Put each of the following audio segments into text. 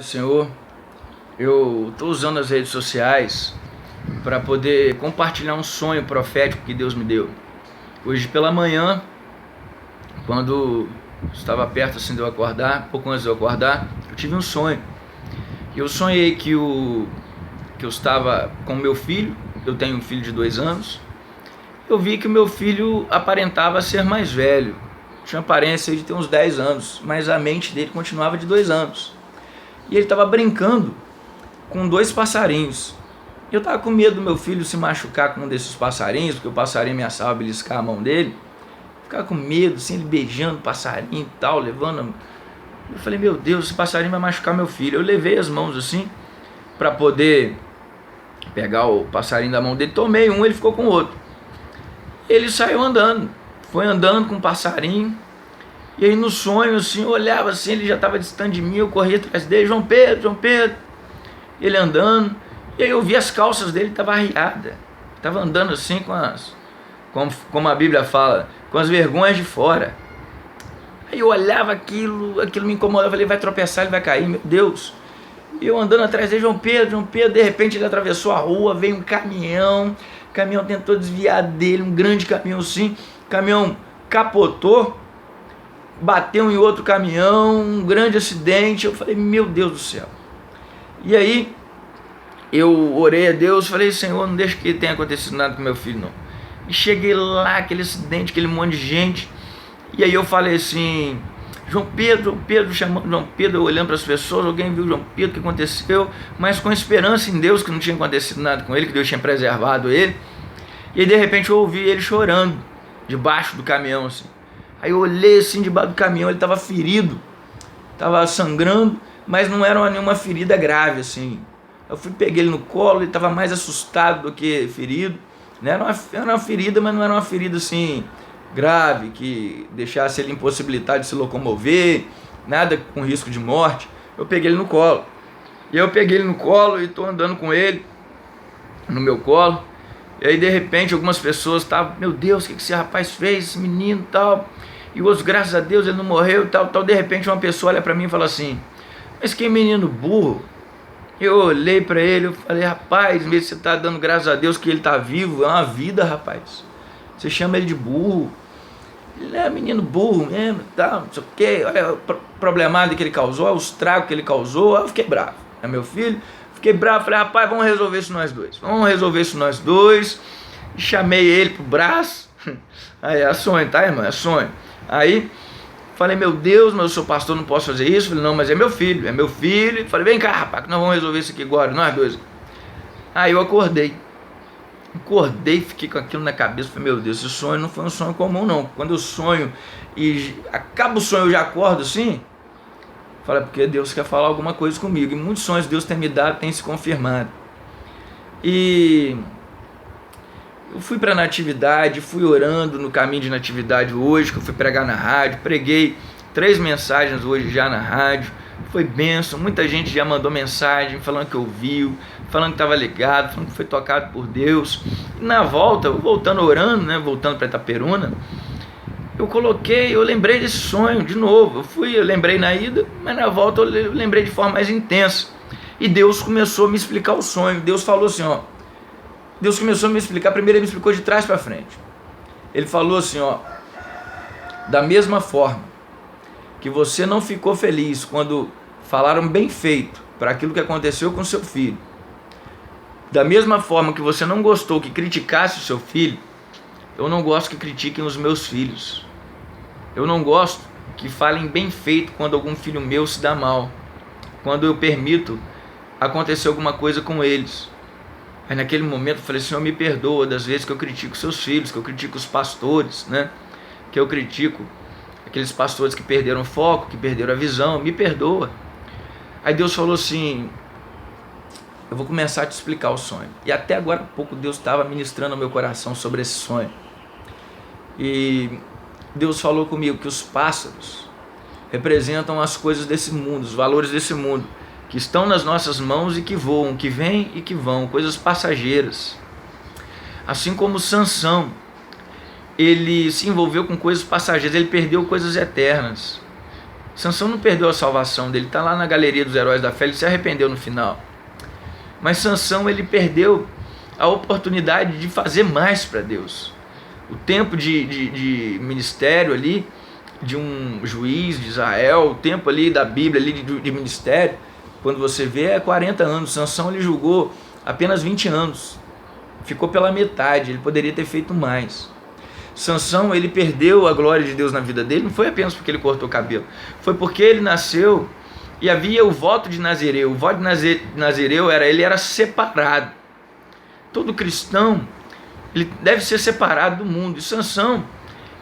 Senhor, eu estou usando as redes sociais para poder compartilhar um sonho profético que Deus me deu. Hoje pela manhã, quando estava perto assim de eu acordar, pouco antes de eu acordar, eu tive um sonho. Eu sonhei que eu estava com meu filho. Eu tenho um filho de 2 anos. Eu vi que o meu filho aparentava ser mais velho, tinha aparência de ter uns 10 anos, mas a mente dele continuava de 2 anos. E ele estava brincando com 2 passarinhos. Eu estava com medo do meu filho se machucar com um desses passarinhos, porque o passarinho ameaçava a beliscar a mão dele. Ficava com medo, assim, ele beijando o passarinho e tal, levando. Eu falei, meu Deus, esse passarinho vai machucar meu filho. Eu levei as mãos assim, para poder pegar o passarinho da mão dele. Tomei um, ele ficou com o outro. Ele saiu andando, foi andando com o passarinho. E aí no sonho, assim, eu olhava assim, ele já estava distante de mim, eu corria atrás dele, João Pedro, ele andando, e aí eu vi as calças dele, estava arriada, estava andando assim como a Bíblia fala, com as vergonhas de fora. Aí eu olhava aquilo me incomodava, eu falei, vai tropeçar, ele vai cair, meu Deus. E eu andando atrás dele, João Pedro, de repente ele atravessou a rua, veio um caminhão, o caminhão tentou desviar dele, um grande caminhão assim, o caminhão capotou, bateu em outro caminhão, um grande acidente. Eu falei, meu Deus do céu. E aí eu orei a Deus, falei, Senhor, não deixa que tenha acontecido nada com meu filho não. E cheguei lá, aquele acidente, aquele monte de gente. E aí eu falei assim, João Pedro, chamando João Pedro, olhando para as pessoas, alguém viu João Pedro, o que aconteceu? Mas com esperança em Deus, que não tinha acontecido nada com ele, que Deus tinha preservado ele. E aí de repente eu ouvi ele chorando, debaixo do caminhão assim. Aí eu olhei assim debaixo do caminhão, ele estava ferido, estava sangrando, mas não era nenhuma ferida grave assim. Eu peguei ele no colo, ele estava mais assustado do que ferido. Era uma ferida, mas não era uma ferida assim grave, que deixasse ele impossibilitado de se locomover, nada com risco de morte. Eu peguei ele no colo. E eu peguei ele no colo e estou andando com ele, no meu colo. E aí de repente algumas pessoas estavam, meu Deus, o que esse rapaz fez, esse menino e tal. E os graças a Deus ele não morreu e tal. De repente uma pessoa olha para mim e fala assim, mas que menino burro. Eu olhei para ele, eu falei, rapaz, em vez de você estar dando graças a Deus que ele está vivo, é uma vida, rapaz. Você chama ele de burro. Ele é menino burro mesmo e tal, não sei o que. Olha a problemática que ele causou, o estrago que ele causou. Eu fiquei bravo, é meu filho. Fiquei bravo, falei, rapaz, vamos resolver isso nós dois. E chamei ele pro braço. Aí é sonho, tá, irmão? É sonho. Aí falei, meu Deus, mas eu sou pastor, não posso fazer isso. Falei, não, mas é meu filho. Falei, vem cá, rapaz, que nós vamos resolver isso aqui agora, nós dois. Aí eu acordei, fiquei com aquilo na cabeça. Falei, meu Deus, esse sonho não foi um sonho comum não. Quando eu sonho e acaba o sonho, eu já acordo assim. Falei, porque Deus quer falar alguma coisa comigo. E muitos sonhos Deus tem me dado, tem se confirmado. E eu fui para a natividade, fui orando no caminho de natividade hoje, que eu fui pregar na rádio, preguei 3 mensagens hoje já na rádio, foi bênção, muita gente já mandou mensagem falando que ouviu, falando que estava ligado, falando que foi tocado por Deus. E na volta, voltando orando, né, voltando para Itaperuna, eu lembrei desse sonho de novo. Eu lembrei na ida, mas na volta eu lembrei de forma mais intensa. E Deus começou a me explicar o sonho. Deus falou assim, Deus começou a me explicar, primeiro ele me explicou de trás para frente. Ele falou assim, da mesma forma que você não ficou feliz quando falaram bem feito para aquilo que aconteceu com seu filho, da mesma forma que você não gostou que criticasse o seu filho, eu não gosto que critiquem os meus filhos. Eu não gosto que falem bem feito quando algum filho meu se dá mal, quando eu permito acontecer alguma coisa com eles. Aí naquele momento eu falei, Senhor, me perdoa das vezes que eu critico seus filhos, que eu critico os pastores, né? Que eu critico aqueles pastores que perderam o foco, que perderam a visão, me perdoa. Aí Deus falou assim, eu vou começar a te explicar o sonho. E até agora há pouco Deus estava ministrando ao meu coração sobre esse sonho. E Deus falou comigo que os pássaros representam as coisas desse mundo, os valores desse mundo, que estão nas nossas mãos e que voam, que vêm e que vão, coisas passageiras. Assim como Sansão, ele se envolveu com coisas passageiras, ele perdeu coisas eternas. Sansão não perdeu a salvação dele, está lá na galeria dos heróis da fé, ele se arrependeu no final. Mas Sansão, ele perdeu a oportunidade de fazer mais para Deus. O tempo de ministério ali, de um juiz de Israel, o tempo ali da Bíblia ali de ministério, quando você vê, é 40 anos. Sansão, ele julgou apenas 20 anos. Ficou pela metade, ele poderia ter feito mais. Sansão, ele perdeu a glória de Deus na vida dele, não foi apenas porque ele cortou o cabelo, foi porque ele nasceu e havia o voto de Nazireu. O voto de Nazireu ele era separado. Todo cristão, ele deve ser separado do mundo. E Sansão,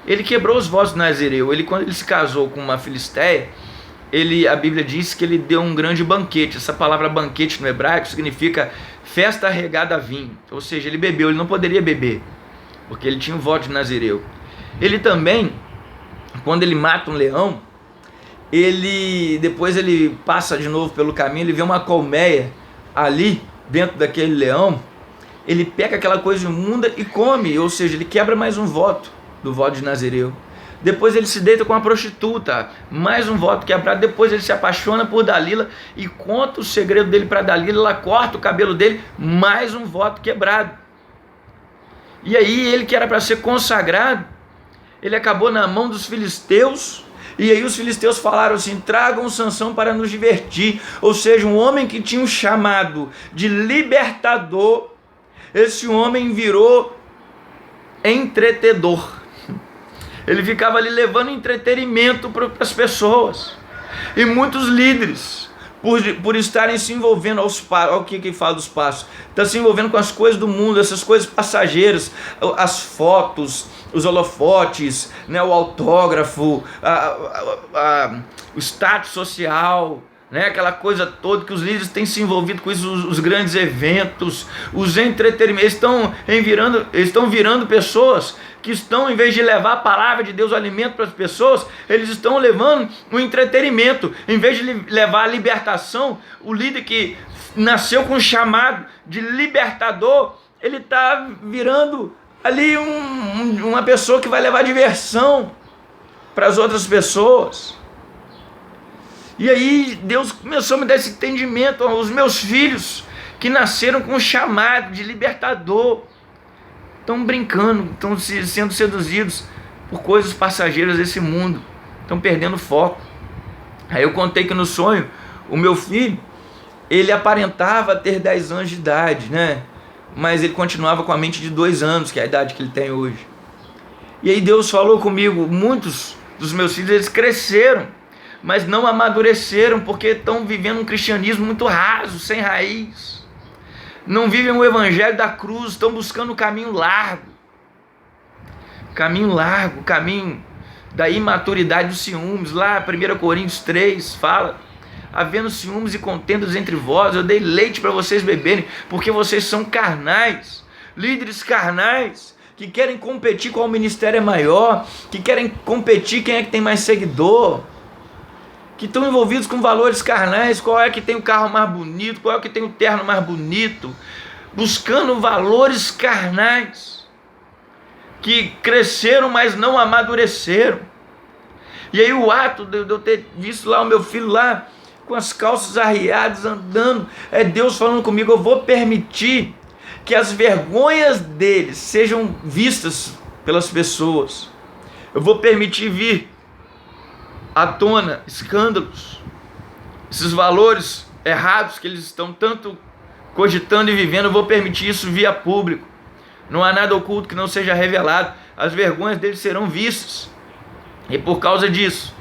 ele quebrou os votos de Nazireu. Quando ele se casou com uma filisteia, a Bíblia diz que ele deu um grande banquete. Essa palavra banquete no hebraico significa festa regada a vinho. Ou seja, ele bebeu, ele não poderia beber, porque ele tinha um voto de Nazireu. Ele também, quando ele mata um leão, depois ele passa de novo pelo caminho, ele vê uma colmeia ali dentro daquele leão, ele pega aquela coisa imunda e come, ou seja, ele quebra mais um voto do voto de Nazireu. Depois ele se deita com uma prostituta, mais um voto quebrado. Depois ele se apaixona por Dalila e conta o segredo dele para Dalila, ela corta o cabelo dele, mais um voto quebrado. E aí ele, que era para ser consagrado, ele acabou na mão dos filisteus. E aí os filisteus falaram assim: tragam Sansão para nos divertir. Ou seja, um homem que tinha um chamado de libertador, esse homem virou entretedor. Ele ficava ali levando entretenimento para as pessoas. E muitos líderes, por estarem se envolvendo olha o que fala dos passos, está se envolvendo com as coisas do mundo, essas coisas passageiras, as fotos, os holofotes, né, o autógrafo, o status social, né, aquela coisa toda que os líderes têm se envolvido com isso, os grandes eventos, os entretenimentos. Eles estão virando pessoas que estão, em vez de levar a palavra de Deus, o alimento para as pessoas, eles estão levando o entretenimento. Em vez de levar a libertação, o líder que nasceu com um chamado de libertador, ele está virando ali uma pessoa que vai levar diversão para as outras pessoas. E aí Deus começou a me dar esse entendimento. Os meus filhos que nasceram com um chamado de libertador estão brincando, estão sendo seduzidos por coisas passageiras desse mundo, estão perdendo foco. Aí eu contei que no sonho, o meu filho, ele aparentava ter 10 anos de idade, né? Mas ele continuava com a mente de 2 anos, que é a idade que ele tem hoje. E aí Deus falou comigo: muitos dos meus filhos, eles cresceram, mas não amadureceram, porque estão vivendo um cristianismo muito raso, sem raiz. Não vivem o evangelho da cruz, estão buscando o caminho largo, caminho da imaturidade dos ciúmes. Lá 1 Coríntios 3 fala: havendo ciúmes e contendas entre vós, eu dei leite para vocês beberem, porque vocês são carnais, líderes carnais, que querem competir qual ministério é maior, que querem competir quem é que tem mais seguidor, que estão envolvidos com valores carnais, qual é que tem o carro mais bonito, qual é que tem o terno mais bonito, buscando valores carnais, que cresceram, mas não amadureceram. E aí o ato de eu ter visto lá o meu filho lá, com as calças arriadas, andando, é Deus falando comigo: eu vou permitir que as vergonhas deles sejam vistas pelas pessoas, eu vou permitir vir à tona escândalos, esses valores errados que eles estão tanto cogitando e vivendo. Eu vou permitir isso via público. Não há nada oculto que não seja revelado. As vergonhas deles serão vistas, e por causa disso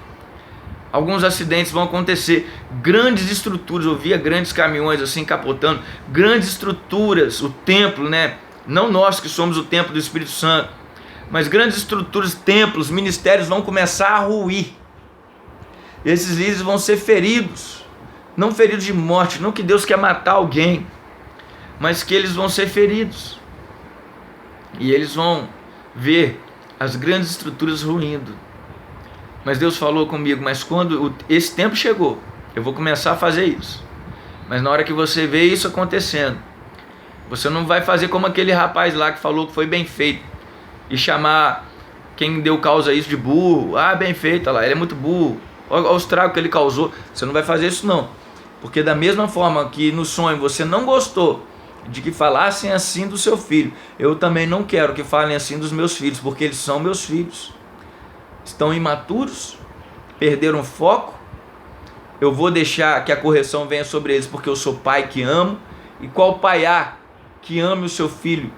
alguns acidentes vão acontecer. Grandes estruturas, eu via grandes caminhões assim capotando, grandes estruturas, o templo, né? Não nós que somos o templo do Espírito Santo, mas grandes estruturas, templos, ministérios vão começar a ruir. Esses líderes vão ser feridos, não feridos de morte, não que Deus quer matar alguém, mas que eles vão ser feridos. E eles vão ver as grandes estruturas ruindo. Mas Deus falou comigo: mas quando esse tempo chegou, eu vou começar a fazer isso. Mas na hora que você vê isso acontecendo, você não vai fazer como aquele rapaz lá que falou que foi bem feito, e chamar quem deu causa a isso de burro. Ah, bem feito, olha lá, ele é muito burro. olha o estrago que ele causou. Você não vai fazer isso não. Porque da mesma forma que no sonho você não gostou de que falassem assim do seu filho, eu também não quero que falem assim dos meus filhos, porque eles são meus filhos. Estão imaturos, perderam o foco. Eu vou deixar que a correção venha sobre eles, porque eu sou pai que amo. E qual pai há que ame o seu filho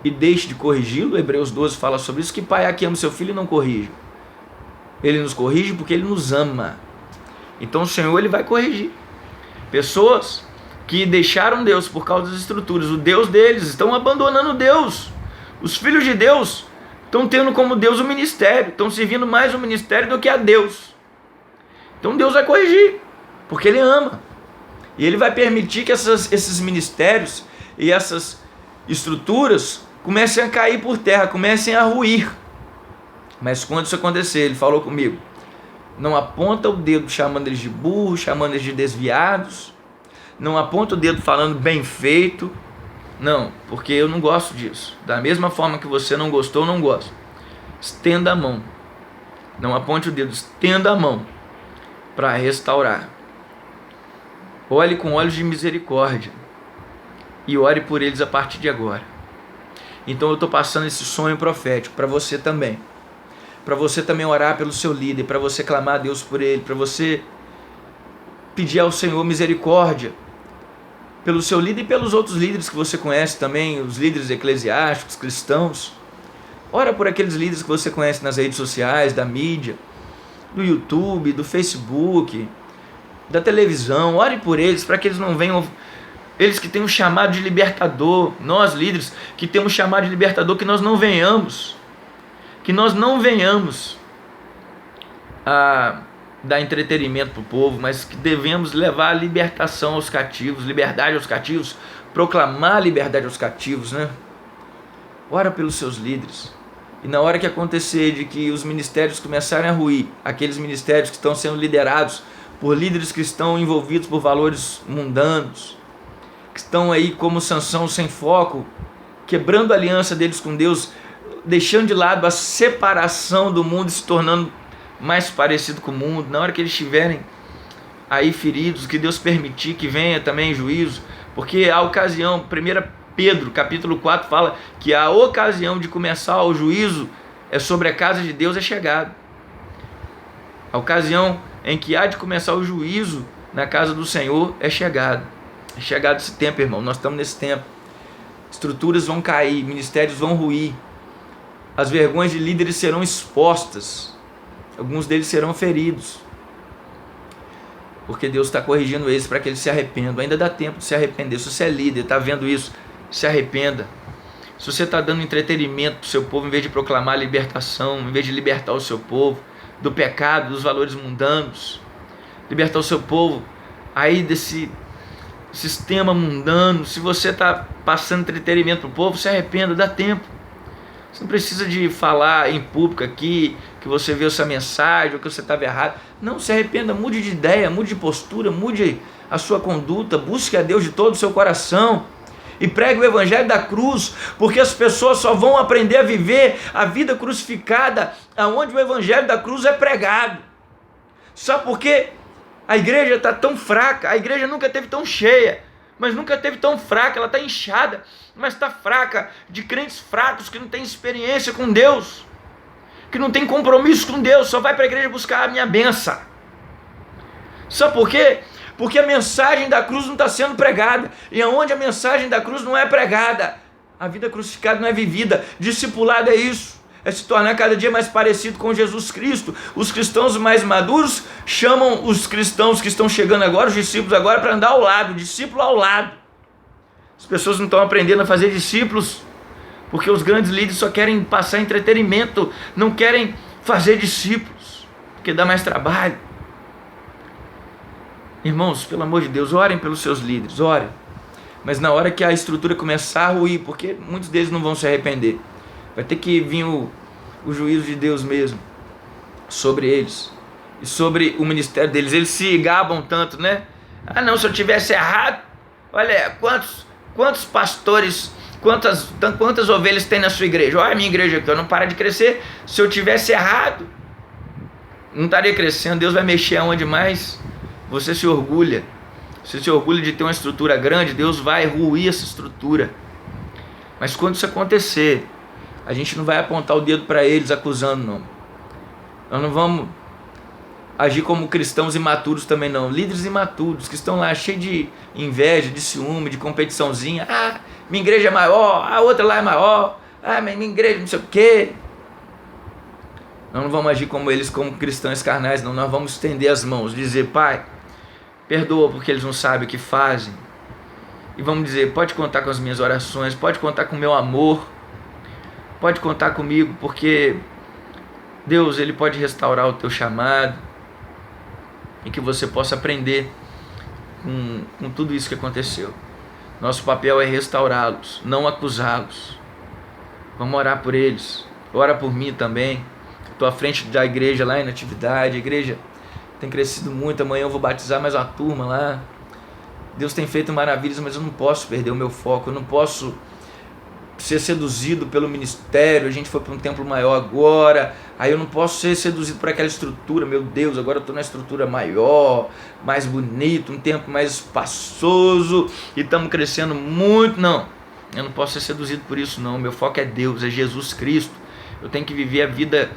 e deixe de corrigi-lo? Hebreus 12 fala sobre isso. Que pai há que ama o seu filho e não corrige? Ele nos corrige porque ele nos ama. Então o Senhor, ele vai corrigir. Pessoas que deixaram Deus por causa das estruturas, o Deus deles, estão abandonando Deus. Os filhos de Deus estão tendo como Deus o ministério, estão servindo mais o ministério do que a Deus. Então Deus vai corrigir, porque Ele ama. E Ele vai permitir que esses ministérios e essas estruturas comecem a cair por terra, comecem a ruir. Mas quando isso acontecer, Ele falou comigo, não aponta o dedo chamando eles de burros, chamando eles de desviados, não aponta o dedo falando bem feito, não, porque eu não gosto disso. Da mesma forma que você não gostou, eu não gosto. Estenda a mão, não aponte o dedo, estenda a mão para restaurar. Olhe com olhos de misericórdia e ore por eles a partir de agora. Então eu estou passando esse sonho profético para você também. Para você também orar pelo seu líder, para você clamar a Deus por ele, para você pedir ao Senhor misericórdia pelo seu líder e pelos outros líderes que você conhece também, os líderes eclesiásticos, cristãos. Ora por aqueles líderes que você conhece nas redes sociais, da mídia, do YouTube, do Facebook, da televisão. Ore por eles, para que eles não venham, eles que têm um chamado de libertador, nós líderes que temos chamado de libertador, que nós não venhamos a dar entretenimento para o povo, mas que devemos levar a libertação aos cativos, liberdade aos cativos, proclamar a liberdade aos cativos, né? Ora pelos seus líderes. E na hora que acontecer de que os ministérios começarem a ruir, aqueles ministérios que estão sendo liderados por líderes que estão envolvidos por valores mundanos, que estão aí como Sansão sem foco, quebrando a aliança deles com Deus, deixando de lado a separação do mundo e se tornando mais parecido com o mundo, na hora que eles estiverem aí feridos, que Deus permitir que venha também juízo, porque a ocasião, 1 Pedro capítulo 4 fala que a ocasião de começar o juízo é sobre a casa de Deus é chegada. A ocasião em que há de começar o juízo na casa do Senhor é chegado. É chegado esse tempo, irmão, nós estamos nesse tempo. Estruturas vão cair, ministérios vão ruir, as vergonhas de líderes serão expostas, alguns deles serão feridos, porque Deus está corrigindo eles para que eles se arrependam. Ainda dá tempo de se arrepender. Se você é líder, está vendo isso, se arrependa. Se você está dando entretenimento para o seu povo, em vez de proclamar a libertação, em vez de libertar o seu povo do pecado, dos valores mundanos, libertar o seu povo aí desse sistema mundano, se você está passando entretenimento para o povo, se arrependa, dá tempo. Você não precisa de falar em público aqui que você viu essa mensagem ou que você estava errado. Não, se arrependa, mude de ideia, mude de postura, mude a sua conduta, busque a Deus de todo o seu coração e pregue o evangelho da cruz, porque as pessoas só vão aprender a viver a vida crucificada aonde o evangelho da cruz é pregado. Só porque a igreja está tão fraca, a igreja nunca teve tão cheia, mas nunca teve tão fraca, ela está inchada, mas está fraca, de crentes fracos que não têm experiência com Deus, que não tem compromisso com Deus, só vai para a igreja buscar a minha benção. Sabe por quê? Porque a mensagem da cruz não está sendo pregada, e aonde a mensagem da cruz não é pregada, a vida crucificada não é vivida. Discipulado é isso, é se tornar cada dia mais parecido com Jesus Cristo. Os cristãos mais maduros chamam os cristãos que estão chegando agora, os discípulos agora, para andar ao lado, discípulo ao lado. As pessoas não estão aprendendo a fazer discípulos, porque os grandes líderes só querem passar entretenimento, não querem fazer discípulos, porque dá mais trabalho. Irmãos, pelo amor de Deus, orem pelos seus líderes, orem. Mas na hora que a estrutura começar a ruir, porque muitos deles não vão se arrepender, vai ter que vir o juízo de Deus mesmo sobre eles e sobre o ministério deles. Eles se gabam tanto, né? Ah não, se eu tivesse errado, olha, quantos pastores, quantas ovelhas tem na sua igreja? Olha a minha igreja aqui, eu não para de crescer. Se eu tivesse errado, não estaria crescendo. Deus vai mexer aonde mais você se orgulha. Você se orgulha de ter uma estrutura grande, Deus vai ruir essa estrutura. Mas quando isso acontecer, a gente não vai apontar o dedo para eles acusando, não. Nós não vamos agir como cristãos imaturos também, não. Líderes imaturos que estão lá cheios de inveja, de ciúme, de competiçãozinha. Ah, minha igreja é maior, a outra lá é maior. Ah, minha igreja não sei o quê. Nós não vamos agir como eles, como cristãos carnais, não. Nós vamos estender as mãos, dizer: Pai, perdoa porque eles não sabem o que fazem. E vamos dizer: pode contar com as minhas orações, pode contar com o meu amor, pode contar comigo, porque Deus, Ele pode restaurar o teu chamado e que você possa aprender com tudo isso que aconteceu. Nosso papel é restaurá-los, não acusá-los. Vamos orar por eles. Ora por mim também. Estou à frente da igreja lá em Natividade. A igreja tem crescido muito. Amanhã eu vou batizar mais uma turma lá. Deus tem feito maravilhas, mas eu não posso perder o meu foco. Eu não posso ser seduzido pelo ministério. A gente foi para um templo maior agora. Aí eu não posso ser seduzido por aquela estrutura. Meu Deus, agora eu estou numa estrutura maior, mais bonita, um templo mais espaçoso e estamos crescendo muito. Não, eu não posso ser seduzido por isso, não. Meu foco é Deus, é Jesus Cristo. Eu tenho que viver a vida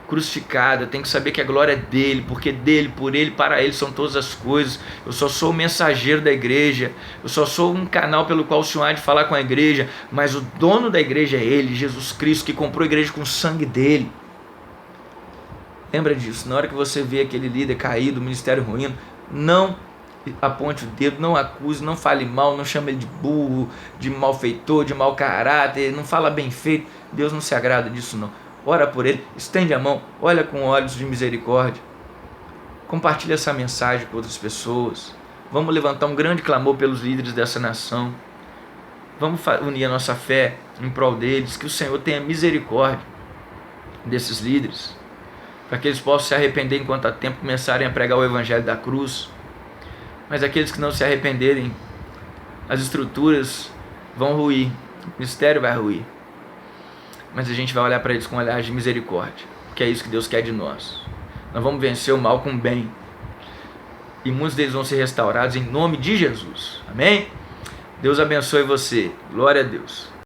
crucificado, eu tenho que saber que a glória é dele, porque dele, por ele, para ele são todas as coisas. Eu só sou o mensageiro da igreja, eu só sou um canal pelo qual o Senhor há de falar com a igreja, mas o dono da igreja é ele, Jesus Cristo, que comprou a igreja com o sangue dele. Lembra disso. Na hora que você vê aquele líder caído, o ministério ruindo, não aponte o dedo, não acuse, não fale mal, não chame ele de burro, de malfeitor, de mau caráter, não fala bem feito. Deus não se agrada disso, não. Ora por ele, estende a mão, olha com olhos de misericórdia, compartilha essa mensagem com outras pessoas. Vamos levantar um grande clamor pelos líderes dessa nação. Vamos unir a nossa fé em prol deles, que o Senhor tenha misericórdia desses líderes, para que eles possam se arrepender enquanto há tempo, começarem a pregar o evangelho da cruz. Mas aqueles que não se arrependerem, as estruturas vão ruir, o ministério vai ruir. Mas a gente vai olhar para eles com um olhar de misericórdia, porque é isso que Deus quer de nós. Nós vamos vencer o mal com o bem, e muitos deles vão ser restaurados em nome de Jesus. Amém? Deus abençoe você. Glória a Deus.